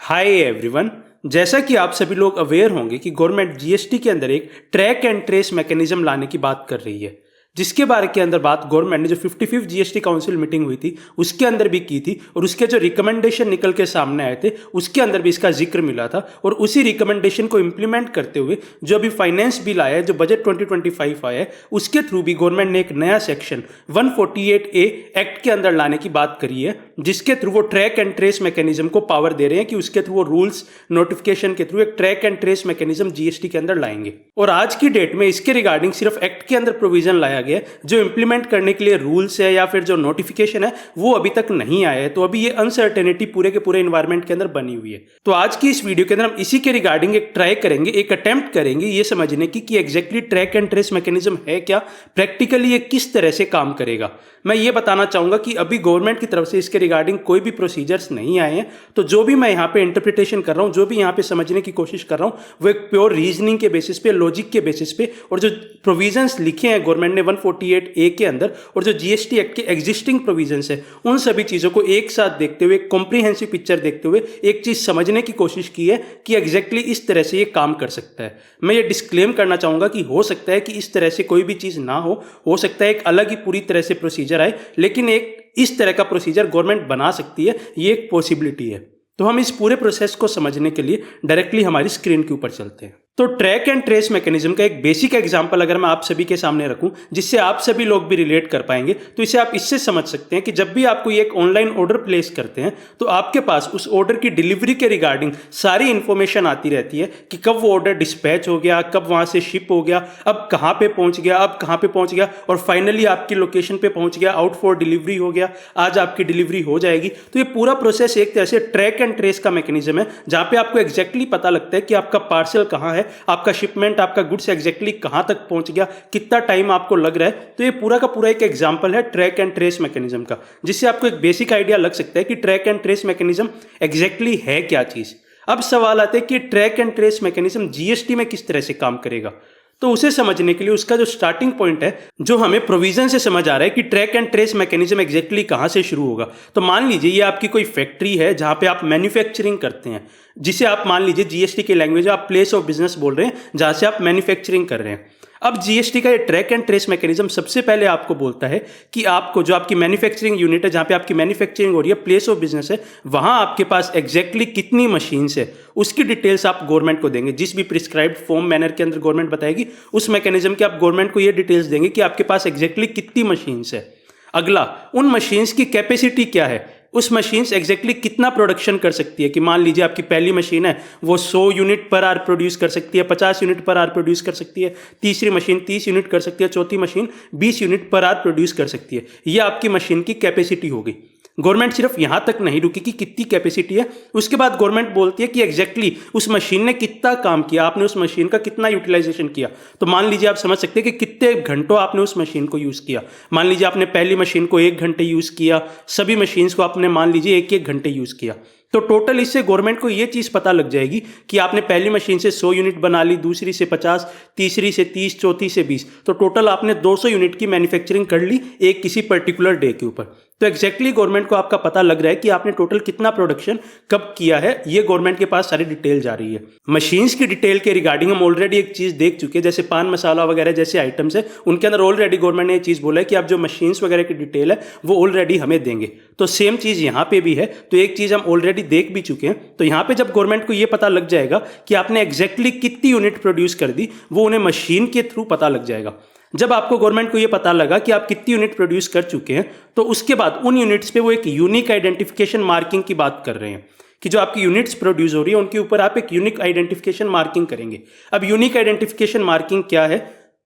Hi everyone. जैसा कि आप सभी लोग अवेयर होंगे कि गवर्नमेंट जीएसटी के अंदर एक ट्रैक एंड ट्रेस मैकेनिज्म लाने की बात कर रही है, जिसके बारे के अंदर बात गवर्नमेंट ने जो 55th जीएसटी काउंसिल मीटिंग हुई थी उसके अंदर भी की थी और उसके जो रिकमेंडेशन निकल के सामने आए थे उसके अंदर भी इसका जिक्र मिला था। और उसी रिकमेंडेशन को इंप्लीमेंट करते हुए जो अभी फाइनेंस बिल आया है, जो बजट 2025 आया है, उसके थ्रू भी गवर्नमेंट ने एक नया सेक्शन 148A एक्ट के अंदर लाने की बात करी है, जिसके थ्रू वो ट्रैक एंड ट्रेस मैकेनिज्म को पावर दे रहे हैं कि उसके थ्रू वो रूल्स नोटिफिकेशन के थ्रू एक track and trace mechanism GST के अंदर लाएंगे। और आज की डेट में इसके रिगार्डिंग सिर्फ एक्ट के अंदर प्रोविजन लाया गया, जो इंप्लीमेंट करने के लिए रूल्स है या फिर जो नोटिफिकेशन है वो अभी तक नहीं आया है। तो अभी ये अनसर्टेनिटी पूरे के पूरे एनवायरनमेंट के अंदर बनी हुई है। तो आज की इस वीडियो के अंदर हम इसी के रिगार्डिंग एक ट्राई करेंगे, एक अटेम्प्ट करेंगे ये समझने की कि exactly track and trace mechanism है क्या, प्रैक्टिकली ये किस तरह से काम करेगा। मैं ये बताना चाहूंगा कि अभी गवर्नमेंट की तरफ से इसके रिगार्डिंग कोई भी प्रोसीजर्स नहीं आए हैं। तो जो भी मैं यहाँ पे इंटरप्रिटेशन कर रहा हूँ, जो भी यहाँ पे समझने की कोशिश कर रहा हूँ, वो एक प्योर रीजनिंग के बेसिस पे, लॉजिक के बेसिस पे, और जो प्रोविजंस लिखे हैं गवर्नमेंट ने 148A के अंदर और जो जीएसटी एक्ट के एग्जिस्टिंग प्रोविजंस है, उन सभी चीज़ों को एक साथ देखते हुए, कॉम्प्रिहेंसिव पिक्चर देखते हुए एक चीज़ समझने की कोशिश की है कि एग्जैक्टली इस तरह से ये काम कर सकता है। मैं ये डिस्क्लेम करना चाहूँगा कि हो सकता है कि इस तरह से कोई भी चीज़ ना हो सकता है एक अलग ही पूरी तरह से प्रोसीजर आए, लेकिन एक इस तरह का प्रोसीजर गवर्नमेंट बना सकती है, ये एक पॉसिबिलिटी है। तो हम इस पूरे प्रोसेस को समझने के लिए डायरेक्टली हमारी स्क्रीन के ऊपर चलते हैं। तो ट्रैक एंड ट्रेस मैकेनिज्म का एक बेसिक एग्जांपल अगर मैं आप सभी के सामने रखूं, जिससे आप सभी लोग भी रिलेट कर पाएंगे, तो इसे आप इससे समझ सकते हैं कि जब भी आप कोई एक ऑनलाइन ऑर्डर प्लेस करते हैं तो आपके पास उस ऑर्डर की डिलीवरी के रिगार्डिंग सारी इंफॉर्मेशन आती रहती है कि कब वो ऑर्डर डिस्पैच हो गया, कब वहां से शिप हो गया, अब कहाँ पे पहुंच गया, अब कहाँ पे पहुंच गया, और फाइनली आपकी लोकेशन पे पहुंच गया, आउट फॉर डिलीवरी हो गया, आज आपकी डिलीवरी हो जाएगी। तो ये पूरा प्रोसेस एक तरह से ट्रैक एंड ट्रेस का मैकेनिज्म है, जहां पे आपको एग्जैक्टली पता लगता है कि आपका पार्सल कहाँ है, आपका शिपमेंट, आपका गुड्स एग्जैक्टली कहां तक पहुंच गया, कितना टाइम आपको लग रहा है। तो ये पूरा का पूरा एक एग्जांपल है ट्रैक एंड ट्रेस मैकेनिज्म का, जिससे आपको एक बेसिक आइडिया लग सकता है कि track and trace mechanism exactly है क्या चीज। अब सवाल आता है कि track and trace mechanism GST में किस तरह से काम करेगा। तो उसे समझने के लिए उसका जो स्टार्टिंग पॉइंट है, जो हमें प्रोविजन से समझ आ रहा है कि track and trace mechanism exactly कहां से शुरू होगा। तो मान लीजिए ये आपकी कोई फैक्ट्री है जहां पे आप मैन्युफैक्चरिंग करते हैं, जिसे आप मान लीजिए जीएसटी के लैंग्वेज में आप प्लेस ऑफ बिजनेस बोल रहे हैं, जहां से आप मैन्युफैक्चरिंग कर रहे हैं। अब जीएसटी का ये ट्रैक एंड ट्रेस मैकेनिज्म सबसे पहले आपको बोलता है कि आपको जो आपकी मैन्युफैक्चरिंग यूनिट है, जहां पे आपकी मैन्युफैक्चरिंग हो रही है, प्लेस ऑफ बिजनेस है, वहां आपके पास एग्जैक्टली कितनी मशीन्स है उसकी डिटेल्स आप गवर्नमेंट को देंगे। जिस भी प्रिस्क्राइब्ड फॉर्म मैनर के अंदर गवर्नमेंट बताएगी, उस मैकेनिज्म के आप गवर्नमेंट को ये डिटेल्स देंगे कि आपके पास एग्जैक्टली कितनी मशीन्स है। अगला, उन मशीन्स की कैपेसिटी क्या है, उस मशीन्स एग्जैक्टली कितना प्रोडक्शन कर सकती है। कि मान लीजिए आपकी पहली मशीन है वो 100 यूनिट पर आवर प्रोड्यूस कर सकती है, 50 यूनिट पर आवर प्रोड्यूस कर सकती है, तीसरी मशीन 30 यूनिट कर सकती है, चौथी machine 20 unit per hour produce कर सकती है। ये आपकी मशीन की कैपेसिटी होगी। गवर्नमेंट सिर्फ यहां तक नहीं रुकी कि कितनी कैपेसिटी है, उसके बाद गवर्नमेंट बोलती है कि एग्जैक्टली उस मशीन ने कितना काम किया, आपने उस मशीन का कितना यूटिलाइजेशन किया। तो मान लीजिए आप समझ सकते हैं कि कितने घंटों आपने उस मशीन को यूज किया। मान लीजिए आपने पहली मशीन को 1 घंटे यूज किया, सभी मशीन्स को आपने मान लीजिए 1-1 घंटे यूज किया। तो टोटल इससे गवर्नमेंट को यह चीज पता लग जाएगी कि आपने पहली मशीन से 100 यूनिट बना ली, दूसरी से 50, तीसरी से 30, चौथी से 20, तो टोटल आपने 200 यूनिट की मैन्युफैक्चरिंग कर ली एक किसी पर्टिकुलर डे के ऊपर। तो एग्जैक्टली गवर्नमेंट को आपका पता लग रहा है कि आपने टोटल कितना प्रोडक्शन कब किया है, ये गवर्नमेंट के पास सारी डिटेल जा रही है। मशीन्स की डिटेल के रिगार्डिंग हम ऑलरेडी एक चीज देख चुके हैं, जैसे पान मसाला वगैरह जैसे आइटम्स है, उनके अंदर ऑलरेडी गवर्नमेंट ने ये चीज बोला है कि आप जो मशीन्स वगैरह की डिटेल है वो ऑलरेडी हमें देंगे। तो सेम चीज यहाँ पे भी है। तो एक चीज हम ऑलरेडी देख भी चुके हैं। तो यहाँ पे जब गवर्नमेंट को ये पता लग जाएगा कि आपने एग्जैक्टली कितनी यूनिट प्रोड्यूस कर दी, वो उन्हें मशीन के थ्रू पता लग जाएगा। जब आपको गवर्नमेंट को ये पता लगा कि आप कितनी यूनिट प्रोड्यूस कर चुके हैं, तो उसके बाद उन यूनिट्स पे वो एक यूनिक आइडेंटिफिकेशन मार्किंग की बात कर रहे हैं कि जो आपकी यूनिट्स प्रोड्यूस हो रही है उनके ऊपर आप एक यूनिक आइडेंटिफिकेशन मार्किंग करेंगे। अब यूनिक आइडेंटिफिकेशन मार्किंग क्या है,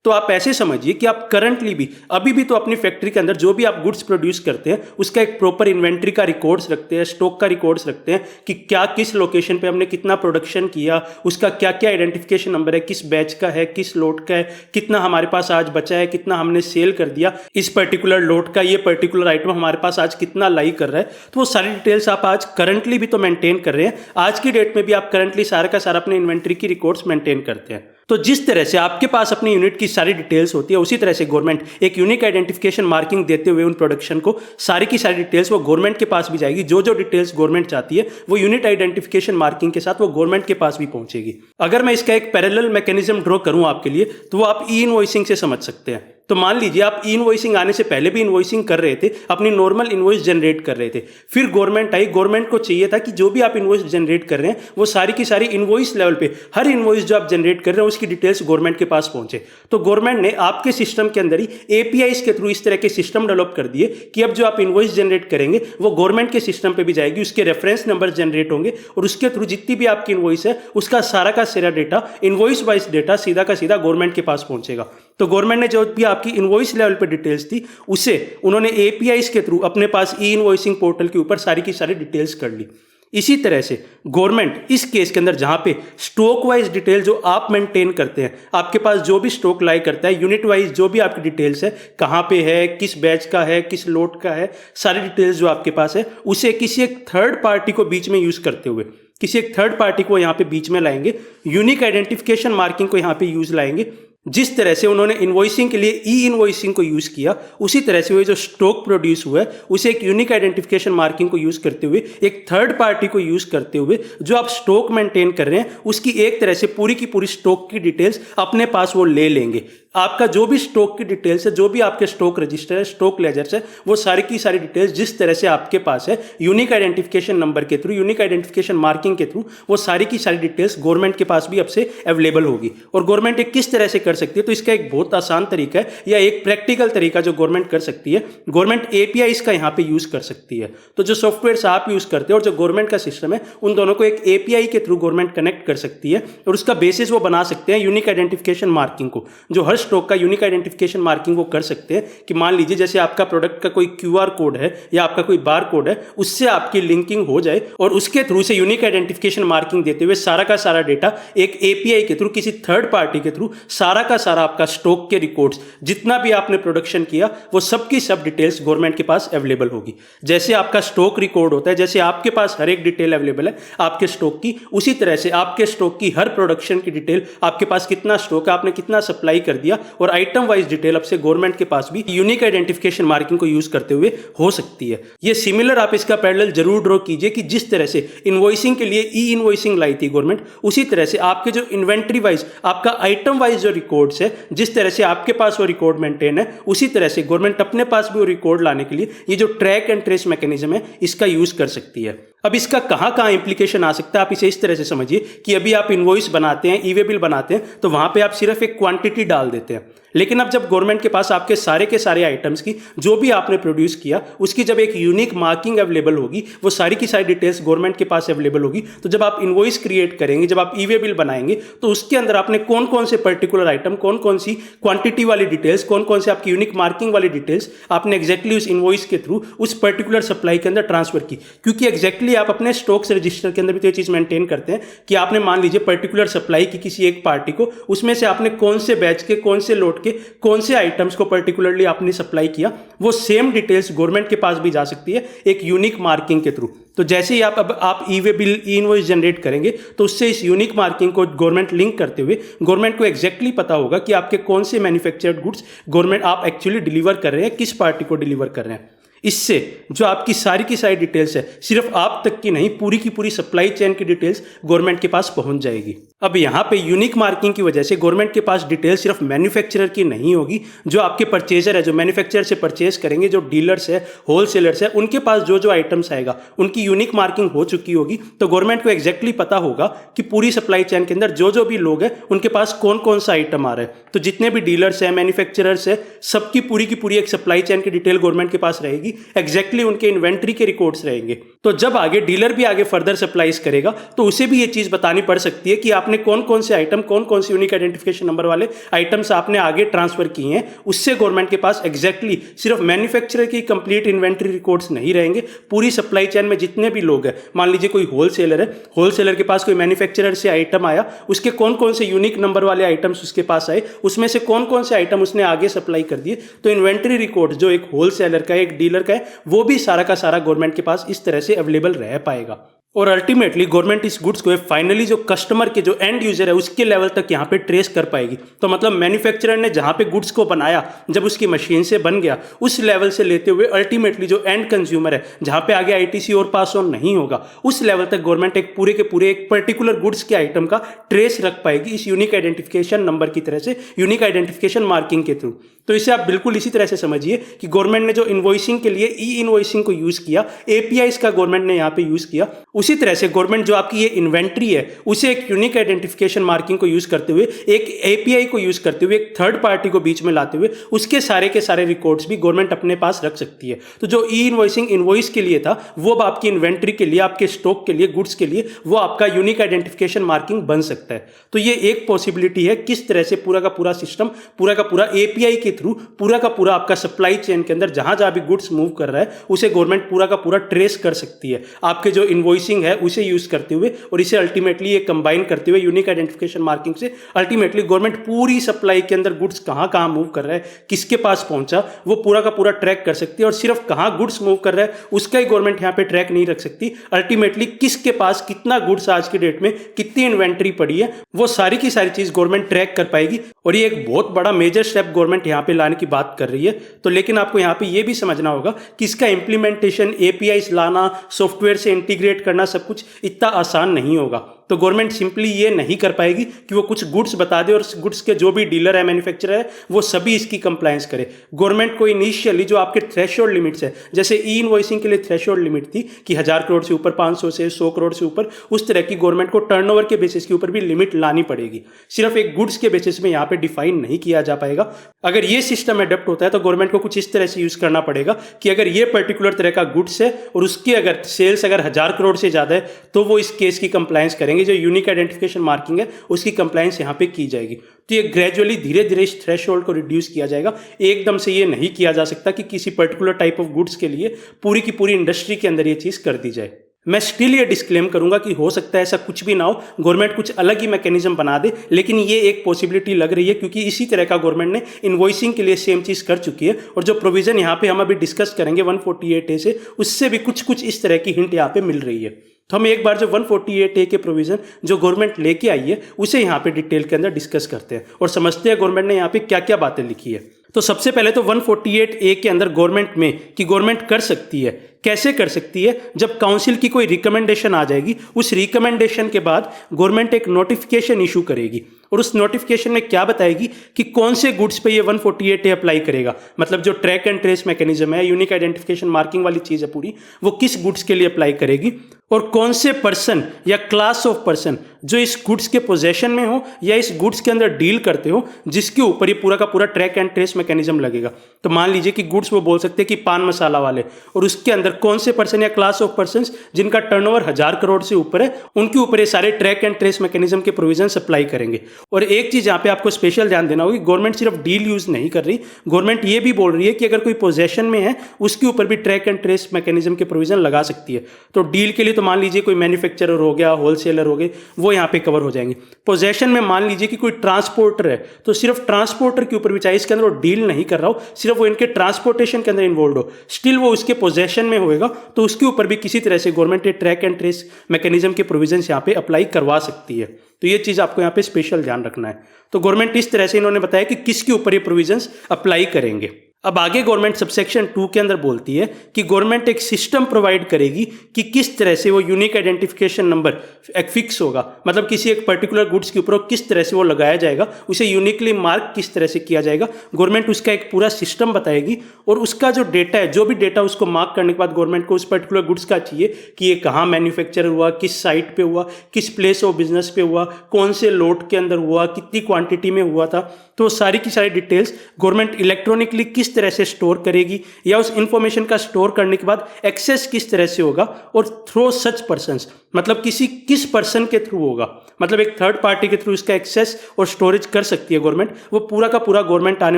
तो आप ऐसे समझिए कि आप करंटली भी अभी भी तो अपनी फैक्ट्री के अंदर जो भी आप गुड्स प्रोड्यूस करते हैं उसका एक प्रॉपर इन्वेंट्री का रिकॉर्ड्स रखते हैं, स्टॉक का रिकॉर्ड्स रखते हैं कि क्या किस लोकेशन पे हमने कितना प्रोडक्शन किया, उसका क्या क्या आइडेंटिफिकेशन नंबर है, किस बैच का है, किस लोट का है, कितना हमारे पास आज बचा है, कितना हमने सेल कर दिया, इस पर्टिकुलर लोट का ये पर्टिकुलर आइटम हमारे पास आज कितना लाई कर रहा है। तो वो सारी डिटेल्स आप आज करंटली भी तो मेंटेन कर रहे हैं। आज की डेट में भी आप करंटली सारा का सारा अपने इन्वेंट्री की रिकॉर्ड्स मेंटेन करते हैं। तो जिस तरह से आपके पास अपनी यूनिट की सारी डिटेल्स होती है, उसी तरह से गवर्नमेंट एक यूनिक आइडेंटिफिकेशन मार्किंग देते हुए उन प्रोडक्शन को सारी की सारी डिटेल्स वो गवर्नमेंट के पास भी जाएगी। जो जो डिटेल्स गवर्नमेंट चाहती है वो यूनिट आइडेंटिफिकेशन मार्किंग के साथ वो गवर्नमेंट के पास भी पहुंचेगी। अगर मैं इसका एक पैरेलल मैकेनिज्म ड्रॉ करूं आपके लिए, तो वो आप ई इनवॉइसिंग से समझ सकते हैं। तो मान लीजिए आप ई इनवॉइसिंग आने से पहले भी इनवॉइसिंग कर रहे थे, अपनी नॉर्मल इनवॉइस जनरेट कर रहे थे, फिर गवर्नमेंट आई, गवर्नमेंट को चाहिए था कि जो भी आप इनवॉइस जनरेट कर रहे हैं वो सारी की सारी इनवॉइस लेवल पे हर इनवॉइस जो आप जनरेट कर रहे हैं उसकी डिटेल्स गवर्नमेंट के पास पहुंचे। तो गवर्नमेंट ने आपके सिस्टम के अंदर ही एपीआईज के थ्रू इस तरह के सिस्टम डेवलप कर दिए कि अब जो आप इनवॉइस जनरेट करेंगे वो गवर्नमेंट के सिस्टम पे भी जाएगी, उसके रेफरेंस नंबर जनरेट होंगे और उसके थ्रू जितनी भी आपकी इनवॉइस है उसका सारा का सारा डेटा, इनवॉइस वाइज डेटा सीधा का सीधा गवर्नमेंट के पास पहुंचेगा। तो गवर्नमेंट ने जो भी आपकी इनवॉइस लेवल पे डिटेल्स थी उसे उन्होंने एपीआईज के थ्रू अपने पास ई इनवॉइसिंग पोर्टल के ऊपर सारी की सारी डिटेल्स कर ली। इसी तरह से गवर्नमेंट इस केस के अंदर जहां पे स्टॉक वाइज डिटेल जो आप मेंटेन करते हैं, आपके पास जो भी स्टॉक लाई करता है, यूनिट वाइज जो भी आपकी डिटेल्स है, कहां पे है, किस बैच का है, किस लोट का है, सारी डिटेल्स जो आपके पास है उसे किसी एक थर्ड पार्टी को बीच में यूज करते हुए, किसी एक थर्ड पार्टी को यहां पे बीच में लाएंगे, यूनिक आइडेंटिफिकेशन मार्किंग को यहां पे यूज लाएंगे। जिस तरह से उन्होंने इनवॉइसिंग के लिए ई इनवॉइसिंग को यूज किया, उसी तरह से वो जो स्टॉक प्रोड्यूस हुआ है उसे एक यूनिक आइडेंटिफिकेशन मार्किंग को यूज करते हुए, एक थर्ड पार्टी को यूज करते हुए जो आप स्टॉक मेंटेन कर रहे हैं उसकी एक तरह से पूरी की पूरी स्टॉक की डिटेल्स अपने पास वो ले लेंगे। आपका जो भी स्टॉक की डिटेल्स है, जो भी आपके स्टॉक रजिस्टर है, स्टॉक लेजर्स है, वो सारी की सारी डिटेल्स जिस तरह से आपके पास है यूनिक आइडेंटिफिकेशन नंबर के थ्रू, यूनिक आइडेंटिफिकेशन मार्किंग के थ्रू, वो सारी की सारी डिटेल्स गवर्नमेंट के पास भी अब से अवेलेबल होगी। और गवर्नमेंट एक किस तरह से कर सकती है, तो इसका एक बहुत आसान तरीका है या एक प्रैक्टिकल तरीका जो गवर्नमेंट कर सकती है, गवर्नमेंट एपीआई का यहाँ पे यूज कर सकती है। तो जो सॉफ्टवेयर आप यूज करते हैं और जो गवर्नमेंट का सिस्टम है, उन दोनों को एक एपीआई के थ्रू गवर्नमेंट कनेक्ट कर सकती है और उसका बेसिस वो बना सकते हैं यूनिक आइडेंटिफिकेशन मार्किंग को, जो हर स्टॉक का यूनिक आइडेंटिफिकेशन मार्किंग वो कर सकते हैं कि मान लीजिए जैसे आपका प्रोडक्ट का कोई क्यूआर कोड है या आपका कोई बार कोड है, उससे आपकी लिंकिंग हो जाए और उसके थ्रू से यूनिक आइडेंटिफिकेशन मार्किंग देते हुए सारा का सारा डेटा एक एपीआई के थ्रू, किसी थर्ड पार्टी के थ्रू सारा का सारा आपका स्टॉक के रिकॉर्ड्स, जितना भी आपने प्रोडक्शन किया वो सब की सब डिटेल्स गवर्नमेंट के पास अवेलेबल होगी। जैसे आपका स्टॉक रिकॉर्ड होता है, जैसे आपके पास हर एक डिटेल अवेलेबल है आपके स्टॉक की, उसी तरह से आपके स्टॉक की हर प्रोडक्शन की डिटेल, आपके पास कितना स्टॉक है, आपने कितना सप्लाई कर दिया, और आइटम वाइज डिटेल अब से गवर्नमेंट के पास भी यूनिक आइडेंटिफिकेशन मार्किंग को यूज करते हुए हो सकती है। ये सिमिलर आप इसका पैरेलल जरूर ड्रॉ कीजिए कि जिस तरह से इनवॉइसिंग के लिए ई इनवॉइसिंग लाई थी गवर्नमेंट, उसी तरह से आपके जो इन्वेंट्री वाइज, आपका आइटम वाइज जो रिकॉर्ड्स है, जिस तरह से आपके पास वो रिकॉर्ड मेंटेन है, उसी तरह से गवर्नमेंट अपने पास भी वो रिकॉर्ड लाने के लिए ये जो ट्रैक एंड ट्रेस मैकेनिज्म है इसका यूज कर सकती है। अब इसका कहां इंप्लीकेशन आ सकता है, आप इसे इस तरह से समझिए कि अभी आप इनवॉइस बनाते हैं, ई वे बिल बनाते हैं, तो वहां पे आप सिर्फ एक क्वांटिटी डाल देते हैं। लेकिन अब जब गवर्नमेंट के पास आपके सारे के सारे आइटम्स की, जो भी आपने प्रोड्यूस किया, उसकी जब एक यूनिक मार्किंग अवेलेबल होगी, वो सारी की सारी डिटेल्स गवर्नमेंट के पास अवेलेबल होगी, तो जब आप इनवॉइस क्रिएट करेंगे, जब आप ई वे बिल बनाएंगे, तो उसके अंदर आपने कौन कौन से पर्टिकुलर आइटम, कौन कौन सी क्वांटिटी वाली डिटेल्स, कौन कौन से आपकी यूनिक मार्किंग वाली डिटेल्स आपने एग्जैक्टली उस इनवॉइस के थ्रू उस पर्टिकुलर सप्लाई के अंदर ट्रांसफर की। क्योंकि एग्जैक्टली आप अपने स्टॉक्स रजिस्टर के अंदर भी तो ये चीज मेंटेन करते हैं कि आपने मान लीजिए पर्टिकुलर सप्लाई की किसी एक पार्टी को, उसमें से आपने कौन से बैच के, कौन से लोट के, कौन से आइटम्स को पर्टिकुलरली आपने सप्लाई किया, वो सेम डिटेल्स गवर्नमेंट के पास भी जा सकती है एक यूनिक मार्किंग के थ्रू। तो जैसे ही आप e way bill, e invoice generate करेंगे, तो उससे इस यूनिक मार्किंग को गवर्नमेंट लिंक करते हुए गवर्नमेंट को एग्जैक्टली पता होगा कि आपके कौन से मैन्युफैक्चर्ड गुड्स गवर्नमेंट आप एक्चुअली डिलीवर कर रहे हैं, किस पार्टी को डिलीवर कर रहे हैं। इससे जो आपकी सारी की सारी डिटेल्स है, सिर्फ आप तक की नहीं, पूरी की पूरी सप्लाई चेन की डिटेल्स गवर्नमेंट के पास पहुंच जाएगी। अब यहाँ पे यूनिक मार्किंग की वजह से गवर्नमेंट के पास डिटेल सिर्फ मैन्युफैक्चरर की नहीं होगी, जो आपके परचेजर है, जो मैन्युफैक्चरर से परचेज करेंगे, जो डीलर्स है, होलसेलर्स है, उनके पास जो जो आइटम्स आएगा उनकी यूनिक मार्किंग हो चुकी होगी। तो गवर्नमेंट को एग्जैक्टली पता होगा कि पूरी सप्लाई चेन के अंदर जो जो भी लोग हैं उनके पास कौन कौन सा आइटम आ रहा है। तो जितने भी डीलर्स हैं, मैन्युफैक्चरर्स है, सबकी पूरी की पूरी एक सप्लाई चेन की डिटेल गवर्नमेंट के पास रहेगी, एग्जैक्टली उनके इन्वेंट्री के रिकॉर्ड्स रहेंगे। तो जब आगे डीलर भी आगे फर्दर सप्लाईज करेगा, तो उसे भी ये चीज बतानी पड़ सकती है कि आपने कौन कौन से आइटम, कौन कौन से यूनिक आइडेंटिफिकेशन नंबर वाले आइटम्स आपने आगे ट्रांसफर किए हैं। उससे गवर्नमेंट के पास एग्जैक्टली सिर्फ मैन्युफैक्चरर की कंप्लीट इन्वेंट्री रिकॉर्ड्स नहीं रहेंगे, पूरी सप्लाई चेन में जितने भी लोग हैं, मान लीजिए कोई होलसेलर है, होलसेलर के पास कोई मैन्युफैक्चरर से आइटम आया, उसके कौन कौन से यूनिक नंबर वाले आइटम्स उसके पास आए, उसमें से कौन कौन से आइटम उसने आगे सप्लाई कर दिए। तो इन्वेंट्री रिकॉर्ड जो एक होलसेलर का, एक डीलर का है, वो भी सारा का सारा गवर्नमेंट के पास इस तरह से अवेलेबल रह पाएगा। और अल्टीमेटली गवर्नमेंट इस गुड्स को फाइनली जो कस्टमर के जो एंड यूजर है उसके लेवल तक यहाँ पे ट्रेस कर पाएगी। तो मतलब मैन्युफैक्चरर ने जहाँ पे गुड्स को बनाया, जब उसकी मशीन से बन गया, उस लेवल से लेते हुए अल्टीमेटली जो एंड कंज्यूमर है, जहाँ पे आगे आईटीसी और पास ऑन नहीं होगा, उस लेवल तक गवर्नमेंट एक पूरे के पूरे एक पर्टिकुलर गुड्स के आइटम का ट्रेस रख पाएगी इस यूनिक आइडेंटिफिकेशन नंबर की तरह से, यूनिक आइडेंटिफिकेशन मार्किंग के थ्रू। तो इसे आप बिल्कुल इसी तरह से समझिए कि गवर्नमेंट ने जो इन्वॉइसिंग के लिए ई इन्वॉइसिंग को यूज किया, एपीआईज का गवर्नमेंट ने यहाँ पे यूज किया, उसी तरह से गवर्नमेंट जो आपकी ये इन्वेंट्री है उसे एक यूनिक आइडेंटिफिकेशन मार्किंग को यूज करते हुए, एक एपीआई को यूज करते हुए, एक थर्ड पार्टी को बीच में लाते हुए उसके सारे के सारे रिकॉर्ड्स भी गवर्नमेंट अपने पास रख सकती है। तो जो ई इन्वॉइसिंग इन्वॉइस के लिए था वो अब आपकी इन्वेंट्री के लिए, आपके स्टॉक के लिए, गुड्स के लिए वो आपका यूनिक आइडेंटिफिकेशन मार्किंग बन सकता है। तो ये एक पॉसिबिलिटी है किस तरह से पूरा का पूरा सिस्टम, पूरा का पूरा एपीआई के थ्रू पूरा का पूरा आपका सप्लाई चेन के अंदर जहां जहां भी गुड्स मूव कर रहा है उसे गवर्नमेंट पूरा का पूरा ट्रेस कर सकती है आपके जो इन्वॉइसिंग है उसे यूज करते हुए, और इसे अल्टीमेटली ये कंबाइन करते हुए यूनिक आइडेंटिफिकेशन मार्किंग से अल्टीमेटली गवर्नमेंट पूरी सप्लाई के अंदर गुड्स कहां कहां मूव कर रहा है, किसके पास पहुंचा, वो पूरा का पूरा ट्रैक कर सकती है। और सिर्फ कहां गुड्स मूव कर रहा है उसका ही गवर्नमेंट यहां पे ट्रैक नहीं रख सकती, अल्टीमेटली किसके पास कितना गुड्स आज की डेट में, कितनी इन्वेंट्री पड़ी है, वो सारी की सारी चीज गवर्नमेंट ट्रैक कर पाएगी। और ये एक बहुत बड़ा मेजर स्टेप गवर्नमेंट यहां पे लाने की बात कर रही है। तो लेकिन आपको यहां पे ये भी समझना होगा कि इसका इंप्लीमेंटेशन, एपीआईज लाना, सॉफ्टवेयर से इंटीग्रेट करना, सब कुछ इतना आसान नहीं होगा। तो गवर्नमेंट सिंपली ये नहीं कर पाएगी कि वो कुछ गुड्स बता दे और गुड्स के जो भी डीलर है, मैन्युफैक्चरर है, वो सभी इसकी कंप्लायंस करे। गवर्नमेंट को इनिशियली जो आपके थ्रेशोल्ड लिमिट्स है, जैसे ई इनवॉइसिंग के लिए थ्रेशोल्ड लिमिट थी कि 1000 करोड़ से ऊपर, 500 से 100 करोड़ से ऊपर, उस तरह की गवर्नमेंट को टर्नओवर के बेसिस के ऊपर भी लिमिट लानी पड़ेगी। सिर्फ एक गुड्स के बेसिस में यहाँ पे डिफाइन नहीं किया जा पाएगा। अगर ये सिस्टम एडप्ट होता है तो गवर्नमेंट को कुछ इस तरह से यूज करना पड़ेगा कि अगर ये पर्टिकुलर तरह का गुड्स है और उसकी अगर सेल्स अगर 1000 करोड़ से ज्यादा है तो वो इस केस की कंप्लायंस करेंगे, जो यूनिक आइडेंटिफिकेशन मार्किंग है उसकी कंप्लायंस यहाँ पे की जाएगी। तो ये ग्रेजुअली धीरे धीरे इस थ्रेशोल्ड को रिड्यूस किया जाएगा। एकदम से ये नहीं किया जा सकता कि किसी पर्टिकुलर टाइप ऑफ गुड्स के लिए पूरी की पूरी इंडस्ट्री के अंदर ये चीज कर दी जाए। मैं स्टिल ये डिस्क्लेम करूंगा कि हो सकता है ऐसा कुछ भी ना हो, गवर्नमेंट कुछ अलग ही मैकेनिज्म बना दे, लेकिन ये एक पॉसिबिलिटी लग रही है क्योंकि इसी तरह का गवर्नमेंट ने इनवॉइसिंग के लिए सेम चीज कर चुकी है। और जो प्रोविजन यहाँ पे हम अभी डिस्कस करेंगे 148A से, उससे भी कुछ इस तरह की हिंट यहाँ पे मिल रही है। तो हम एक बार जो 148A के प्रोविजन जो गवर्नमेंट लेके आई है उसे यहाँ पे डिटेल के अंदर डिस्कस करते हैं और समझते हैं गवर्नमेंट ने यहाँ पे क्या क्या बातें लिखी है। तो सबसे पहले तो 148A के अंदर गवर्नमेंट में कि गवर्नमेंट कर सकती है, कैसे कर सकती है, जब काउंसिल की कोई रिकमेंडेशन आ जाएगी, उस रिकमेंडेशन के बाद गवर्नमेंट एक नोटिफिकेशन इशू करेगी और उस नोटिफिकेशन में क्या बताएगी कि कौन से गुड्स पे ये 148A अप्लाई करेगा। मतलब जो ट्रैक एंड ट्रेस मैकेनिज्म है, यूनिक आइडेंटिफिकेशन मार्किंग वाली चीज़ है पूरी, वो किस गुड्स के लिए अप्लाई करेगी और कौन से पर्सन या क्लास ऑफ पर्सन जो इस गुड्स के पोजेशन में हो या इस गुड्स के अंदर डील करते हो, जिसके ऊपर ये पूरा का पूरा ट्रैक एंड ट्रेस मैकेनिज्म लगेगा। तो मान लीजिए कि गुड्स वो बोल सकते हैं कि पान मसाला वाले, और उसके अंदर कौन से पर्सन या क्लास ऑफ पर्सन जिनका टर्नओवर 1000 करोड़ से ऊपर है, उनके ऊपर ये सारे ट्रैक एंड ट्रेस मैकेनिज्म के प्रोविजन अप्लाई करेंगे। और एक चीज यहाँ पे आपको स्पेशल ध्यान देना होगी, गवर्नमेंट सिर्फ डील यूज नहीं कर रही, गवर्नमेंट ये भी बोल रही है कि अगर कोई पोजेशन में है उसके ऊपर भी ट्रैक एंड ट्रेस मैकेनिज्म के प्रोविजन लगा सकती है। तो डील के लिए तो मान लीजिए कोई मैन्युफैक्चरर हो गया, होलसेलर हो गए, वो यहाँ पे कवर हो जाएंगे। पोजेशन में मान लीजिए कि कोई ट्रांसपोर्टर है, तो सिर्फ ट्रांसपोर्टर के ऊपर भी, चाहे इसके अंदर वो डील नहीं कर रहा हो, सिर्फ वो इनके ट्रांसपोर्टेशन के अंदर इन्वॉल्व हो, स्टिल वो उसके पोजेशन में होएगा, तो उसके ऊपर भी किसी तरह से government track and trace mechanism के प्रोविजन यहाँ पे अप्लाई करवा सकती है। तो ये चीज आपको यहाँ पे स्पेशल ध्यान रखना है। तो गवर्नमेंट इस तरह से इन्होंने बताया कि किसके ऊपर ये प्रोविजंस अप्लाई करेंगे। अब आगे गवर्नमेंट सबसेक्शन 2 के अंदर बोलती है कि गवर्नमेंट एक सिस्टम प्रोवाइड करेगी कि किस तरह से वो यूनिक आइडेंटिफिकेशन नंबर एक फिक्स होगा, मतलब किसी एक पर्टिकुलर गुड्स के ऊपर किस तरह से वो लगाया जाएगा, उसे यूनिकली मार्क किस तरह से किया जाएगा। गवर्नमेंट उसका एक पूरा सिस्टम बताएगी और उसका जो डेटा है, जो भी डेटा उसको मार्क करने के बाद गवर्नमेंट को उस पर्टिकुलर गुड्स का चाहिए कि ये कहाँ मैन्युफैक्चर हुआ, किस साइट पे हुआ, किस प्लेस ऑफ बिजनेस पे हुआ, कौन से लोट के अंदर हुआ, कितनी क्वांटिटी में हुआ था, तो सारी की सारी डिटेल्स गवर्नमेंट इलेक्ट्रॉनिकली किस तरह से स्टोर करेगी, या उस इंफॉर्मेशन का स्टोर करने के बाद एक्सेस किस तरह से होगा और थ्रू सच पर्सन्स, मतलब किस पर्सन के थ्रू होगा, मतलब एक थर्ड पार्टी के थ्रू इसका एक्सेस और स्टोरेज कर सकती है गवर्नमेंट, वो पूरा का पूरा गवर्नमेंट आने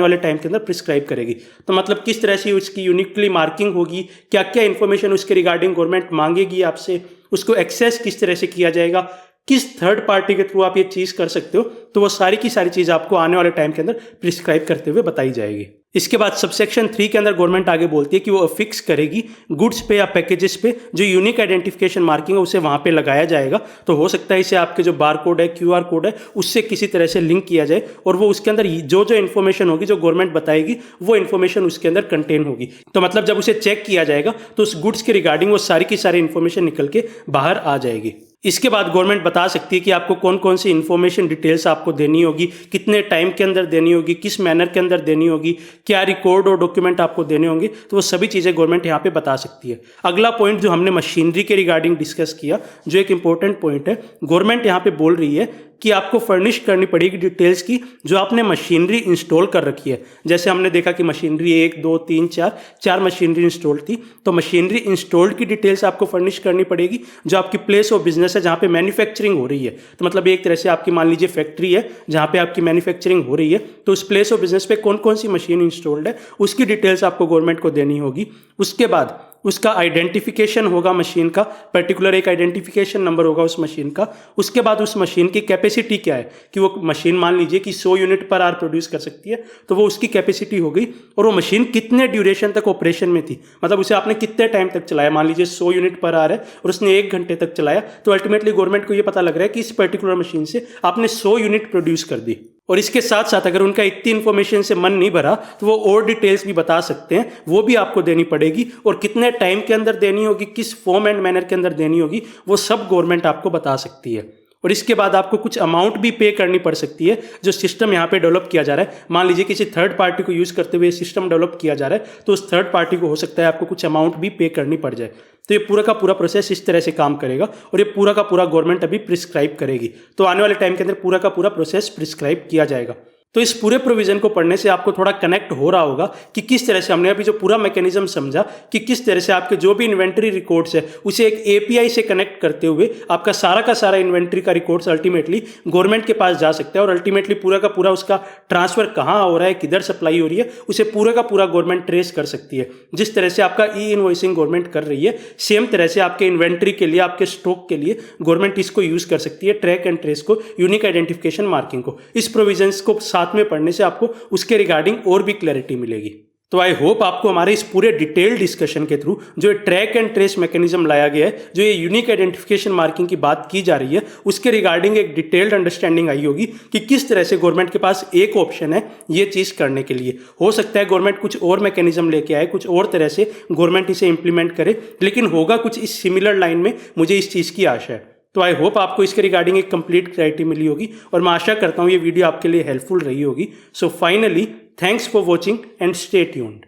वाले टाइम के अंदर प्रिस्क्राइब करेगी। तो मतलब किस तरह से उसकी यूनिकली मार्किंग होगी, क्या क्या इंफॉर्मेशन उसके रिगार्डिंग गवर्नमेंट मांगेगी आपसे, उसको एक्सेस किस तरह से किया जाएगा, किस थर्ड पार्टी के थ्रू आप ये चीज़ कर सकते हो, तो वो सारी की सारी चीज़ आपको आने वाले टाइम के अंदर प्रिस्क्राइब करते हुए बताई जाएगी। इसके बाद सबसेक्शन 3 के अंदर गवर्नमेंट आगे बोलती है कि वो फिक्स करेगी गुड्स पे या पैकेजेस पे जो यूनिक आइडेंटिफिकेशन मार्किंग है उसे वहाँ पे लगाया जाएगा। तो हो सकता है इसे आपके जो बार कोड है, QR कोड है, उससे किसी तरह से लिंक किया जाए और वो उसके अंदर जो जो इन्फॉर्मेशन होगी जो गवर्नमेंट बताएगी वो इन्फॉर्मेशन उसके अंदर कंटेन होगी। तो मतलब जब उसे चेक किया जाएगा तो उस गुड्स के रिगार्डिंग वो सारी की सारी इन्फॉर्मेशन निकल के बाहर आ जाएगी। इसके बाद गवर्नमेंट बता सकती है कि आपको कौन कौन सी इन्फॉर्मेशन डिटेल्स आपको देनी होगी, कितने टाइम के अंदर देनी होगी, किस मैनर के अंदर देनी होगी, क्या रिकॉर्ड और डॉक्यूमेंट आपको देने होंगे, तो वो सभी चीज़ें गवर्नमेंट यहाँ पे बता सकती है। अगला पॉइंट जो हमने मशीनरी के रिगार्डिंग डिस्कस किया, जो एक इंपॉर्टेंट पॉइंट है, गवर्नमेंट यहाँ पे बोल रही है कि आपको फर्निश करनी पड़ेगी डिटेल्स की जो आपने मशीनरी इंस्टॉल कर रखी है। जैसे हमने देखा कि मशीनरी 1 2 3 4 मशीनरी इंस्टॉल थी, तो मशीनरी इंस्टॉल्ड की डिटेल्स आपको फर्निश करनी पड़ेगी। जो आपकी प्लेस ऑफ बिजनेस है जहाँ पे मैन्युफैक्चरिंग हो रही है, तो मतलब एक तरह से आपकी मान लीजिए फैक्ट्री है जहाँ पे आपकी मैन्युफैक्चरिंग हो रही है, तो उस प्लेस ऑफ बिजनेस पे कौन कौन सी मशीन इंस्टॉल्ड है उसकी डिटेल्स आपको गवर्नमेंट को देनी होगी। उसके बाद उसका आइडेंटिफिकेशन होगा मशीन का, पर्टिकुलर एक आइडेंटिफिकेशन नंबर होगा उस मशीन का। उसके बाद उस मशीन की कैपेसिटी क्या है कि वो मशीन मान लीजिए कि 100 यूनिट पर आवर प्रोड्यूस कर सकती है, तो वो उसकी कैपेसिटी हो गई। और वो मशीन कितने ड्यूरेशन तक ऑपरेशन में थी, मतलब उसे आपने कितने टाइम तक चलाया। मान लीजिए 100 यूनिट पर आवर है और उसने 1 घंटे तक चलाया, तो अल्टीमेटली गवर्नमेंट को ये पता लग रहा है कि इस पर्टिकुलर मशीन से आपने 100 यूनिट प्रोड्यूस कर दी। और इसके साथ साथ अगर उनका इतनी इन्फॉर्मेशन से मन नहीं भरा तो वो और डिटेल्स भी बता सकते हैं, वो भी आपको देनी पड़ेगी। और कितने टाइम के अंदर देनी होगी, किस फॉर्म एंड मैनर के अंदर देनी होगी, वो सब गवर्नमेंट आपको बता सकती है। और इसके बाद आपको कुछ अमाउंट भी पे करनी पड़ सकती है जो सिस्टम यहाँ पे डेवलप किया जा रहा है। मान लीजिए किसी थर्ड पार्टी को यूज़ करते हुए सिस्टम डेवलप किया जा रहा है, तो उस थर्ड पार्टी को हो सकता है आपको कुछ अमाउंट भी पे करनी पड़ जाए। तो ये पूरा का पूरा प्रोसेस इस तरह से काम करेगा और ये पूरा का पूरा गवर्नमेंट अभी प्रिस्क्राइब करेगी। तो आने वाले टाइम के अंदर पूरा का पूरा प्रोसेस प्रिस्क्राइब किया जाएगा। तो इस पूरे प्रोविजन को पढ़ने से आपको थोड़ा कनेक्ट हो रहा होगा कि किस तरह से हमने अभी जो पूरा मैकेनिज्म समझा कि किस तरह से आपके जो भी इन्वेंट्री रिकॉर्ड्स है उसे एक API से कनेक्ट करते हुए आपका सारा का सारा इन्वेंट्री का रिकॉर्ड्स अल्टीमेटली गवर्नमेंट के पास जा सकता है। और अल्टीमेटली पूरा का पूरा उसका ट्रांसफर कहाँ हो रहा है, किधर सप्लाई हो रही है, उसे पूरा का पूरा गवर्नमेंट ट्रेस कर सकती है। जिस तरह से आपका E-इनवॉइसिंग गवर्नमेंट कर रही है, सेम तरह से आपके इन्वेंट्री के लिए, आपके स्टॉक के लिए गवर्नमेंट इसको यूज़ कर सकती है, ट्रैक एंड ट्रेस को, यूनिक आइडेंटिफिकेशन मार्किंग को। इस प्रोविजंस को साथ में पढ़ने से आपको उसके रिगार्डिंग और भी क्लैरिटी मिलेगी। तो आई होप आपको हमारे इस पूरे डिटेल डिस्कशन के थ्रू जो ट्रैक एंड ट्रेस मैकेनिज्म लाया गया है, जो ये यूनिक आइडेंटिफिकेशन मार्किंग की बात की जा रही है, उसके रिगार्डिंग एक डिटेल्ड अंडरस्टैंडिंग आई होगी कि किस तरह से गवर्नमेंट के पास एक ऑप्शन है ये चीज़ करने के लिए। हो सकता है गवर्नमेंट कुछ और मैकेनिज्म लेके आए, कुछ और तरह से गवर्नमेंट इसे इंप्लीमेंट करे, लेकिन होगा कुछ इस सिमिलर लाइन में, मुझे इस चीज़ की आशा है। तो आई होप आपको इसके रिगार्डिंग एक कंप्लीट क्लैरिटी मिली होगी और मैं आशा करता हूँ ये वीडियो आपके लिए हेल्पफुल रही होगी। So finally thanks for watching and stay tuned.